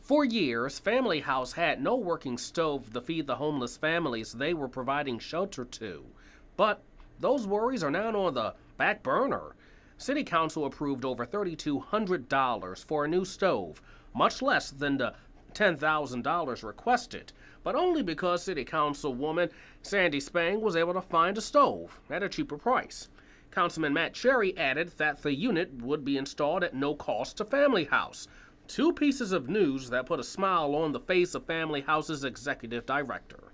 For years, Family House had no working stove to feed the homeless families they were providing shelter to. But those worries are now on the back burner. City Council approved over $3,200 for a new stove, much less than the $10,000 requested, but only because City Councilwoman Sandy Spang was able to find a stove at a cheaper price. Councilman Matt Cherry added that the unit would be installed at no cost to Family House. Two pieces of news that put a smile on the face of Family House's executive director.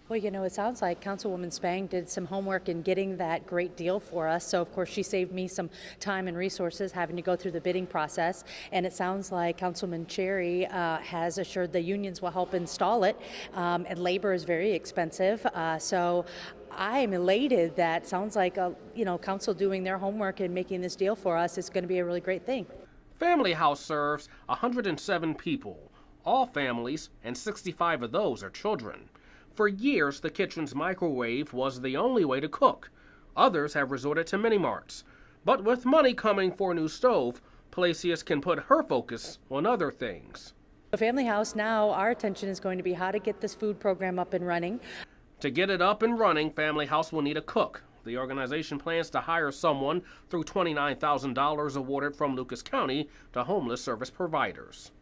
Well, it sounds like Councilwoman Spang did some homework in getting that great deal for us. So, of course, she saved me some time and resources having to go through the bidding process. And it sounds like Councilman Cherry has assured the unions will help install it. And labor is very expensive. So I am elated that sounds like, Council doing their homework and making this deal for us is going to be a really great thing. Family House serves 107 people, all families, and 65 of those are children. For years, the kitchen's microwave was the only way to cook. Others have resorted to mini-marts. But with money coming for a new stove, Palacios can put her focus on other things. The Family House now, our attention is going to be how to get this food program up and running. To get it up and running, Family House will need a cook. The organization plans to hire someone through $29,000 awarded from Lucas County to homeless service providers.